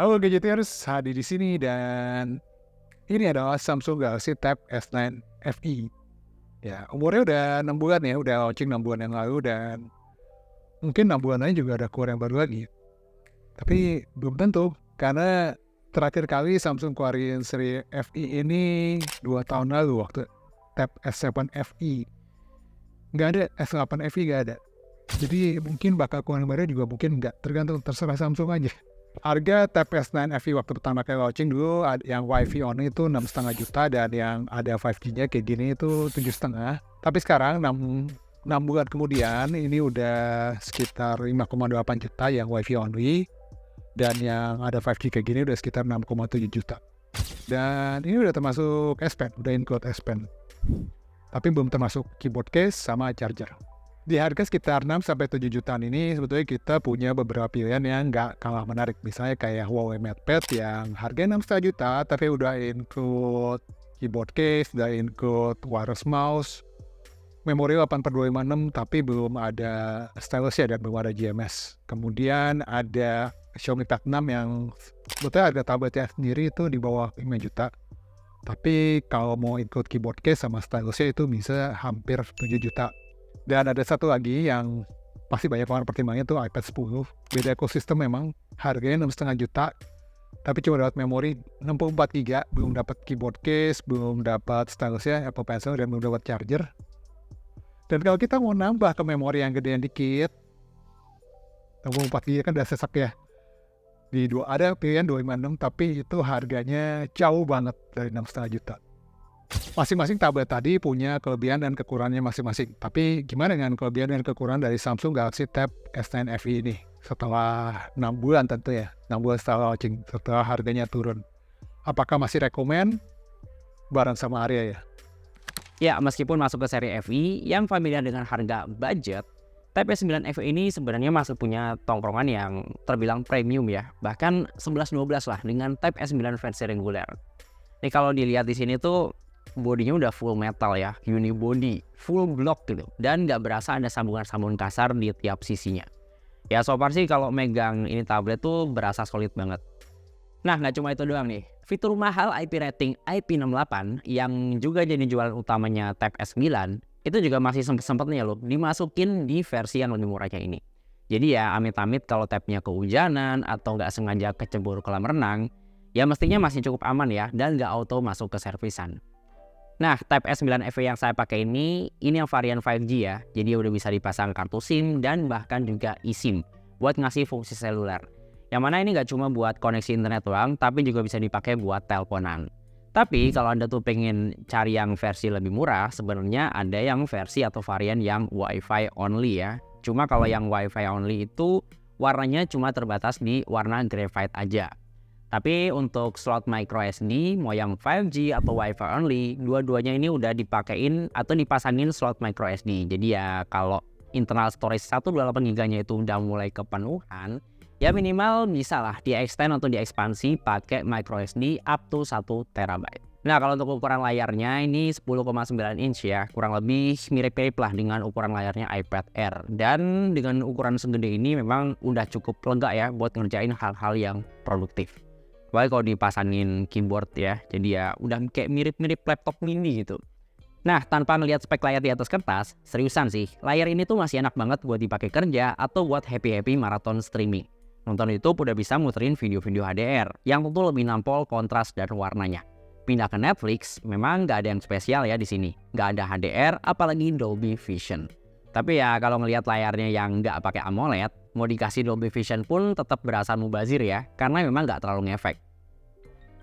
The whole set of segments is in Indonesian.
Halo Gadgeters, hadir di sini dan ini adalah Samsung Galaxy Tab S9 FE. Ya, umurnya udah 6 bulan ya, udah launching 6 bulan yang lalu dan mungkin 6 bulan lain juga ada keluar yang baru lagi. Tapi belum tentu, karena terakhir kali Samsung keluarin seri FE ini 2 tahun lalu waktu Tab S7 FE. Nggak ada, S8 FE nggak ada. Jadi mungkin bakal keluar yang baru juga mungkin nggak, tergantung terserah Samsung aja. Harga Tab S9 FE waktu pertama kali launching dulu yang Wi-Fi only itu 6,5 juta dan yang ada 5G-nya kayak gini itu 7,5. Tapi sekarang 6 bulan kemudian ini udah sekitar 5,8 juta yang Wi-Fi only dan yang ada 5G kayak gini udah sekitar 6,7 juta. Dan ini udah termasuk S Pen, udah include S Pen. Tapi belum termasuk keyboard case sama charger. Di harga sekitar 6-7 jutaan ini sebetulnya kita punya beberapa pilihan yang nggak kalah menarik. Misalnya kayak Huawei MatePad yang harganya 6,5 juta tapi udah include keyboard case, udah include wireless mouse, memori 8/256 tapi belum ada stylus-nya dan belum ada GMS. Kemudian ada Xiaomi Pad 6 yang sebetulnya harga tabletnya sendiri itu di bawah 5 juta. Tapi kalau mau include keyboard case sama stylus-nya itu bisa hampir 7 juta. Dan ada satu lagi yang pasti banyak orang pertimbangnya tuh iPad 10. Beda ekosistem memang, harganya 6,5 juta. Tapi cuma dapat memori 64 GB, belum dapat keyboard case, belum dapat stylus-nya, Apple Pencil, dan belum dapat charger. Dan kalau kita mau nambah ke memori yang gedean dikit, 64 GB kan udah sesak ya. Ada pilihan 256, tapi itu harganya jauh banget dari 6,5 juta. Masing-masing tablet tadi punya kelebihan dan kekurangannya masing-masing. Tapi gimana dengan kelebihan dan kekurangan dari Samsung Galaxy Tab S9 FE ini? Setelah 6 bulan tentu ya, 6 bulan setelah launching, setelah harganya turun. Apakah masih rekomen? Bareng sama Arya ya? Ya, meskipun masuk ke seri FE yang familiar dengan harga budget, Tab S9 FE ini sebenarnya masih punya tongkrongan yang terbilang premium ya. Bahkan 11-12 lah dengan Tab S9 versi reguler. Nih kalau dilihat di sini tuh bodinya udah full metal ya, unibody, full block gitu. Dan nggak berasa ada sambungan-sambungan kasar di tiap sisinya. Ya so far sih kalau megang ini tablet tuh berasa solid banget. Nah nggak cuma itu doang nih, fitur mahal IP rating IP68 yang juga jadi jualan utamanya Tab S9 itu juga masih sempet-sempetnya loh dimasukin di versi yang lebih murahnya ini. Jadi ya amit-amit kalau tabnya kehujanan atau nggak sengaja kecebur kolam renang, ya mestinya masih cukup aman ya dan nggak auto masuk ke servisan. Nah, Tab S9 FE yang saya pakai ini yang varian 5G ya. Jadi udah bisa dipasang kartu SIM dan bahkan juga eSIM buat ngasih fungsi seluler. Yang mana ini nggak cuma buat koneksi internet doang, tapi juga bisa dipakai buat teleponan. Tapi kalau Anda tuh pengen cari yang versi lebih murah, sebenarnya ada yang versi atau varian yang Wi-Fi only ya. Cuma kalau yang Wi-Fi only itu warnanya cuma terbatas di warna graphite aja. Tapi untuk slot micro SD, mau yang 5G atau Wi-Fi only, dua-duanya ini udah dipakein atau dipasangin slot micro SD. Jadi ya kalau internal storage 128 GB-nya itu udah mulai kepenuhan, ya minimal bisa lah di-extend atau diekspansi pakai micro SD up to 1 TB. Nah kalau untuk ukuran layarnya ini 10,9 inch ya, kurang lebih mirip-mirip lah dengan ukuran layarnya iPad Air. Dan dengan ukuran segede ini memang udah cukup lega ya buat ngerjain hal-hal yang produktif. Apalagi kalau dipasangin keyboard ya, jadi ya udah kayak mirip-mirip laptop mini gitu. Nah, tanpa ngelihat spek layar di atas kertas, seriusan sih, layar ini tuh masih enak banget buat dipakai kerja atau buat happy-happy maraton streaming. Nonton YouTube udah bisa muterin video-video HDR, yang tentu lebih nampol kontras dan warnanya. Pindah ke Netflix, memang nggak ada yang spesial ya di sini. Nggak ada HDR, apalagi Dolby Vision. Tapi ya kalau ngelihat layarnya yang nggak pakai AMOLED, mau dikasih Dolby Vision pun tetap berasa mubazir ya, karena memang nggak terlalu ngefek.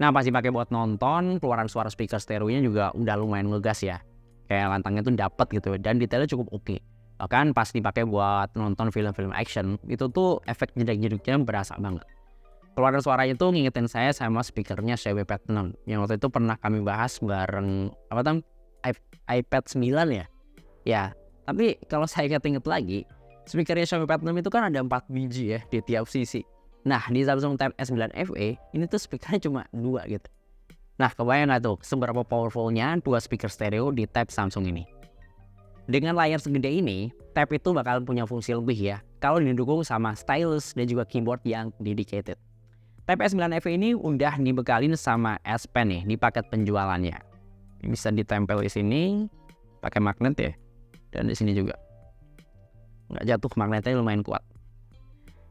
Nah pas dipakai buat nonton, keluaran suara speaker stereonya juga udah lumayan ngegas ya. Kayak lantangnya tuh dapet gitu dan detailnya cukup oke. Bahkan pas dipakai buat nonton film-film action, itu tuh efek jedek-jeduknya berasa banget. Keluaran suaranya tuh ngingetin saya sama speakernya Xiaomi Pad 6 yang waktu itu pernah kami bahas bareng iPad 9 ya. Ya, tapi kalau saya ingat-ingat lagi, speakernya Xiaomi Pad 6 itu kan ada 4 biji ya di tiap sisi. Nah, di Samsung Tab S9 FE, ini tuh speakernya cuma 2 gitu. Nah, kebayang nggak tuh seberapa powerfulnya 2 speaker stereo di Tab Samsung ini? Dengan layar segede ini, Tab itu bakal punya fungsi lebih ya, kalau didukung sama stylus dan juga keyboard yang dedicated. Type S9 FE ini udah dibekalin sama S Pen nih di paket penjualannya. Bisa ditempel di sini pakai magnet ya, dan di sini juga nggak jatuh, magnetnya lumayan kuat.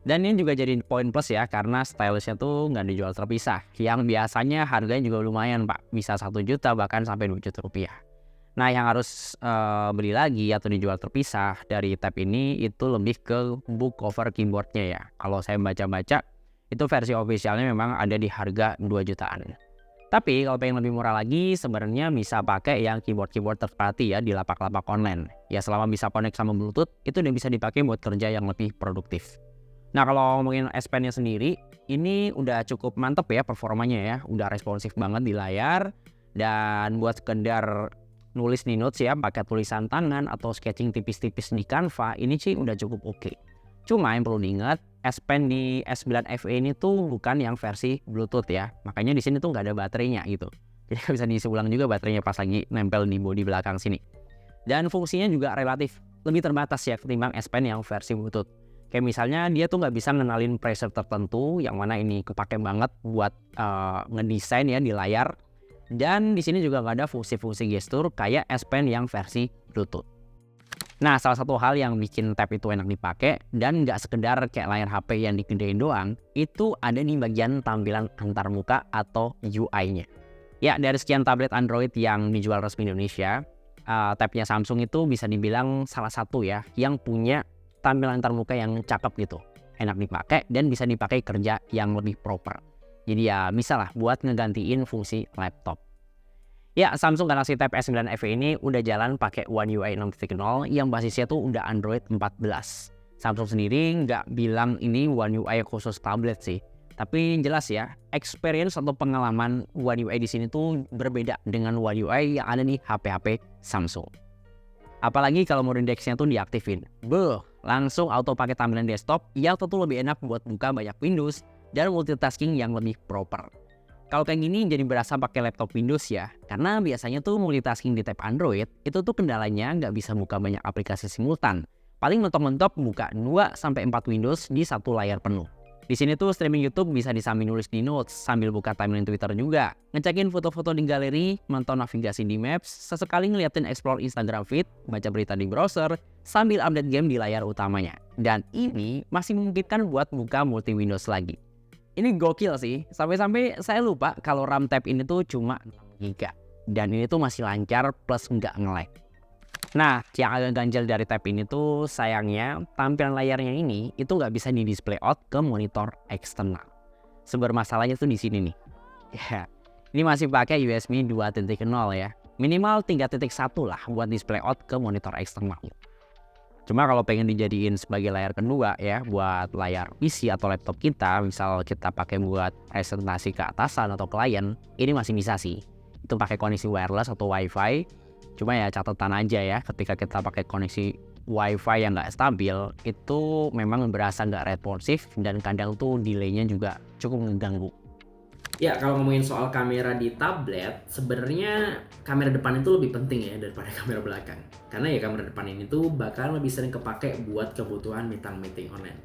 Dan ini juga jadi poin plus ya, karena stylishnya tuh nggak dijual terpisah, yang biasanya harganya juga lumayan Pak, bisa 1 juta bahkan sampai 2 juta rupiah. Nah yang harus beli lagi atau dijual terpisah dari tab ini itu lebih ke book cover keyboardnya ya. Kalau saya baca-baca itu versi officialnya memang ada di harga 2 jutaan. Tapi kalau pengen lebih murah lagi sebenarnya bisa pakai yang keyboard third party ya di lapak-lapak online. Ya selama bisa connect sama Bluetooth itu udah bisa dipakai buat kerja yang lebih produktif. Nah kalau ngomongin S Pen-nya sendiri, ini udah cukup mantep ya performanya ya. Udah responsif banget di layar. Dan buat sekedar nulis di notes ya, pakai tulisan tangan atau sketching tipis-tipis di Canva, ini sih udah cukup oke. Cuma yang perlu diingat, S Pen di S9 FE ini tuh bukan yang versi Bluetooth ya. Makanya di sini tuh nggak ada baterainya gitu. Jadi nggak bisa diisi ulang juga baterainya pas lagi nempel di bodi belakang sini. Dan fungsinya juga relatif lebih terbatas ya ketimbang S Pen yang versi Bluetooth. Kayak misalnya dia tuh nggak bisa ngenalin preset tertentu, yang mana ini kepake banget buat ngedesain ya di layar. Dan di sini juga nggak ada fungsi-fungsi gestur kayak S Pen yang versi Bluetooth. Nah, salah satu hal yang bikin tab itu enak dipakai dan nggak sekedar kayak layar HP yang digedein doang, itu ada di bagian tampilan antarmuka atau UI-nya. Ya, dari sekian tablet Android yang dijual resmi Indonesia, tabnya Samsung itu bisa dibilang salah satu ya yang punya tampilan antarmuka yang cakep gitu, enak dipakai dan bisa dipakai kerja yang lebih proper. Jadi ya bisa lah buat ngegantiin fungsi laptop. Ya, Samsung Galaxy Tab S9 FE ini udah jalan pakai One UI 6.0 yang basisnya tuh udah Android 14. Samsung sendiri nggak bilang ini One UI khusus tablet sih. Tapi jelas ya, experience atau pengalaman One UI di sini tuh berbeda dengan One UI yang ada di HP-HP Samsung. Apalagi kalau mode indeksnya tuh diaktifin. Langsung auto pakai tampilan desktop yang tentu lebih enak buat buka banyak Windows dan multitasking yang lebih proper. Kalau kayak gini jadi berasa pakai laptop Windows ya, karena biasanya tuh multitasking di tab Android itu tuh kendalanya nggak bisa buka banyak aplikasi simultan. Paling mentok-mentok buka 2-4 Windows di satu layar penuh. Di sini tuh streaming YouTube bisa disambil nulis di notes sambil buka timeline Twitter juga, ngecekin foto-foto di galeri, mantau navigasi di Maps, sesekali ngeliatin explore Instagram feed, baca berita di browser, sambil update game di layar utamanya. Dan ini masih memungkinkan buat buka multi Windows lagi. Ini gokil sih, sampai-sampai saya lupa kalau RAM tab ini tuh cuma 6GB. Dan ini tuh masih lancar plus nggak nge-lag. Nah, yang agak ganjel dari tab ini tuh sayangnya tampilan layarnya ini itu nggak bisa di display out ke monitor eksternal. Sumber masalahnya tuh di sini nih. Ya, ini masih pakai USB 2.0 ya. Minimal 3.1 lah buat display out ke monitor eksternal. Cuma kalau pengen dijadiin sebagai layar kedua ya, buat layar PC atau laptop kita, misal kita pakai buat presentasi ke atasan atau klien, ini masih bisa sih. Itu pakai koneksi wireless atau WiFi. Cuma ya catatan aja ya, ketika kita pakai koneksi WiFi yang nggak stabil, itu memang berasa nggak responsif dan kadang tuh delaynya juga cukup mengganggu. Ya, kalau ngomongin soal kamera di tablet, sebenarnya kamera depan itu lebih penting ya daripada kamera belakang. Karena ya kamera depan ini tuh bakal lebih sering kepake buat kebutuhan meeting online.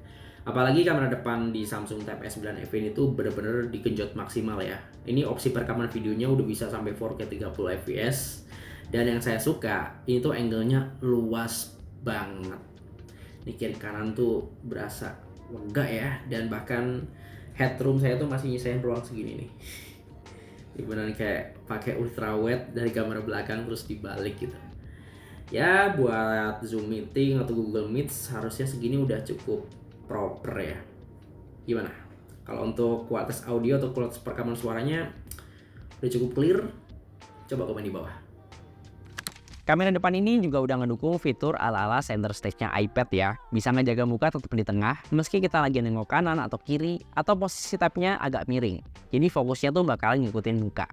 Apalagi kamera depan di Samsung Tab S9 FE ini tuh bener-bener digenjot maksimal ya. Ini opsi perekaman videonya udah bisa sampai 4K 30 fps. Dan yang saya suka, ini tuh angle-nya luas banget. Ini kiri kanan tuh berasa lega ya, dan bahkan headroom saya tuh masih nyisain ruang segini nih. Beneran kayak pakai ultra wide dari kamera belakang terus dibalik gitu. Ya buat Zoom meeting atau Google Meet harusnya segini udah cukup proper ya. Gimana? Kalau untuk kualitas audio atau kualitas perekaman suaranya udah cukup clear? Coba komen di bawah. Kamera depan ini juga udah ngedukung fitur ala-ala center stage-nya iPad ya. Bisa ngejaga muka tetap di tengah, meski kita lagi nengok kanan atau kiri, atau posisi tabnya agak miring. Jadi fokusnya tuh bakal ngikutin muka.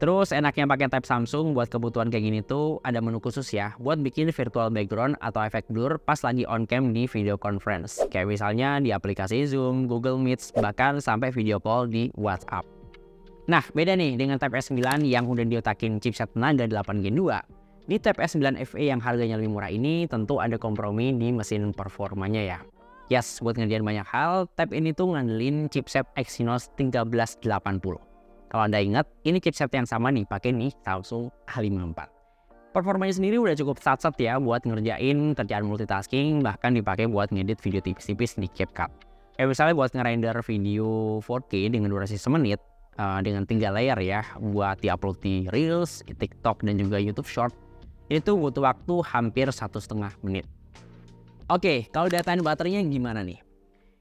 Terus enaknya pakai tab Samsung buat kebutuhan kayak gini tuh ada menu khusus ya, buat bikin virtual background atau efek blur pas lagi on cam di video conference. Kayak misalnya di aplikasi Zoom, Google Meet, bahkan sampai video call di WhatsApp. Nah, beda nih dengan tab S9 yang udah diotakin chipset Tenaga 8 Gen 2. Di tab S9 FE yang harganya lebih murah ini tentu ada kompromi di mesin performanya ya. Yes, buat ngerjain banyak hal, tab ini tuh ngandelin chipset Exynos 1380. Kalau Anda ingat, ini chipset yang sama nih, pakai nih Samsung A54. Performanya sendiri udah cukup sat-sat ya buat ngerjain kerjaan multitasking, bahkan dipakai buat ngedit video tipis-tipis di CapCut. Kayak misalnya buat ngerender video 4K dengan durasi semenit, dengan 3 layer ya, buat diupload di Reels, TikTok, dan juga YouTube Short, itu butuh waktu hampir 1,5 menit. Oke, kalau dataan baterainya gimana nih?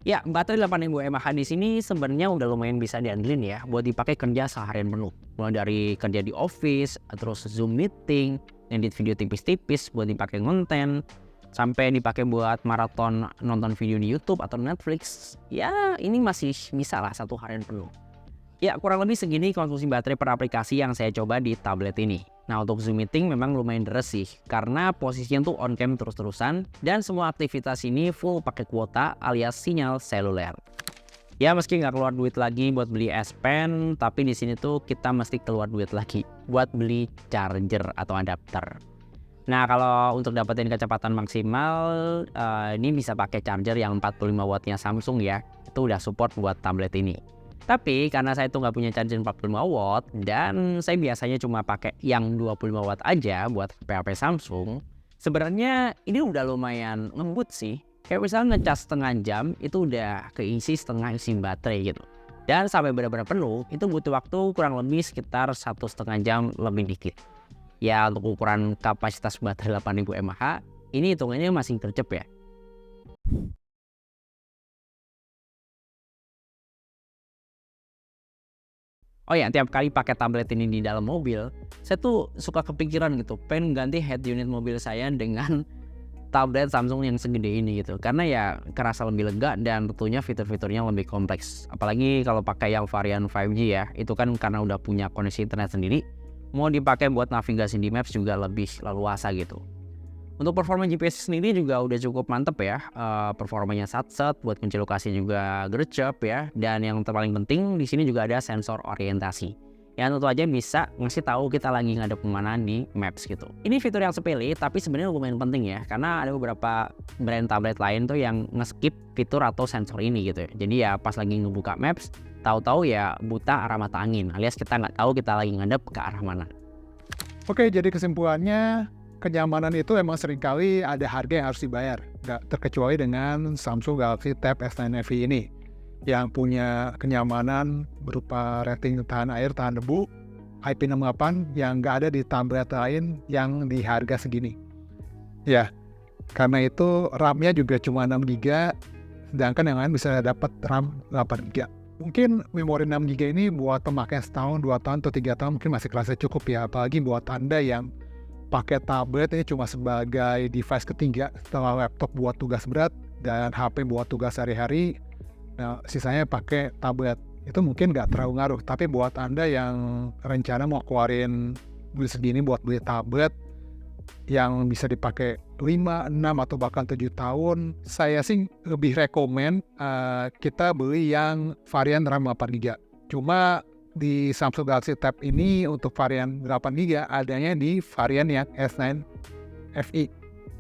Ya, baterai 8000 mAh di sini sebenarnya udah lumayan bisa diandelin ya buat dipakai kerja seharian penuh. Mulai dari kerja di office, terus Zoom meeting, edit video tipis-tipis buat dipakai konten, sampai dipakai buat maraton nonton video di YouTube atau Netflix. Ya, ini masih bisa lah 1 harian penuh. Ya, kurang lebih segini konsumsi baterai per aplikasi yang saya coba di tablet ini. Nah, untuk Zoom meeting memang lumayan deres sih, karena posisinya tuh on cam terus-terusan dan semua aktivitas ini full pakai kuota alias sinyal seluler. Ya, meski nggak keluar duit lagi buat beli S Pen, tapi di sini tuh kita mesti keluar duit lagi buat beli charger atau adapter. Nah, kalau untuk dapetin kecepatan maksimal, ini bisa pakai charger yang 45 wattnya Samsung ya, itu udah support buat tablet ini. Tapi karena saya tuh nggak punya charger 45 watt dan saya biasanya cuma pakai yang 25 watt aja buat HP Samsung, sebenarnya ini udah lumayan lembut sih. Kayak misalnya ngecas setengah jam itu udah keisi setengah isi baterai gitu. Dan sampai benar-benar penuh itu butuh waktu kurang lebih sekitar 1,5 jam lebih dikit. Ya, untuk ukuran kapasitas baterai 8000 mAh ini hitungannya masih gercep ya. Oh ya, tiap kali pakai tablet ini di dalam mobil, saya tuh suka kepikiran gitu, pengen ganti head unit mobil saya dengan tablet Samsung yang segede ini gitu. Karena ya kerasa lebih lega dan tentunya fitur-fiturnya lebih kompleks. Apalagi kalau pakai yang varian 5G ya, itu kan karena udah punya koneksi internet sendiri, mau dipakai buat navigasi di Maps juga lebih leluasa gitu. Untuk performa GPS sendiri juga udah cukup mantep ya, performanya sat-set, buat kunci lokasi juga gercep ya, dan yang terpaling penting di sini juga ada sensor orientasi. Ya tentu aja bisa ngasih tahu kita lagi ngadep kemana di Maps gitu. Ini fitur yang sepele tapi sebenarnya lumayan penting ya, karena ada beberapa brand tablet lain tuh yang nge-skip fitur atau sensor ini gitu ya. Jadi ya pas lagi ngebuka Maps, tahu-tahu ya buta arah mata angin, alias kita nggak tahu kita lagi ngadep ke arah mana. Oke, jadi kesimpulannya, kenyamanan itu emang seringkali ada harga yang harus dibayar, nggak terkecuali dengan Samsung Galaxy Tab S9 FE ini, yang punya kenyamanan berupa rating tahan air, tahan debu, IP68 yang nggak ada di tablet lain yang di harga segini. Ya, karena itu RAM-nya juga cuma 6GB, sedangkan yang lain bisa dapat RAM 8GB. Mungkin memori 6GB ini buat pemakaian setahun, 2 tahun, atau 3 tahun mungkin masih kerasa cukup ya, apalagi buat Anda yang pakai tablet ini cuma sebagai device ketiga setelah laptop buat tugas berat dan HP buat tugas sehari-hari. Nah, sisanya pakai tablet. Itu mungkin nggak terlalu ngaruh. Tapi buat Anda yang rencana mau keluarin duit segini buat beli tablet yang bisa dipakai 5, 6, atau bahkan 7 tahun, saya sih lebih rekomen kita beli yang varian RAM 8GB. Cuma di Samsung Galaxy Tab ini untuk varian 8GB adanya di varian yang S9 FE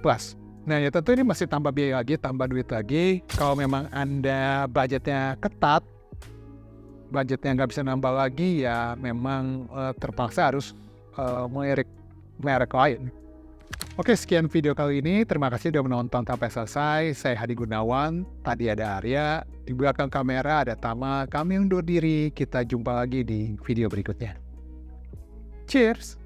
Plus. Nah ya tentu ini masih tambah biaya lagi, tambah duit lagi. Kalau memang Anda budgetnya ketat, budgetnya nggak bisa nambah lagi, ya memang terpaksa harus melirik merek lain. Oke, sekian video kali ini. Terima kasih sudah menonton sampai selesai. Saya Hadi Gunawan, tadi ada Arya, di belakang kamera ada Tama, kami undur diri. Kita jumpa lagi di video berikutnya. Cheers!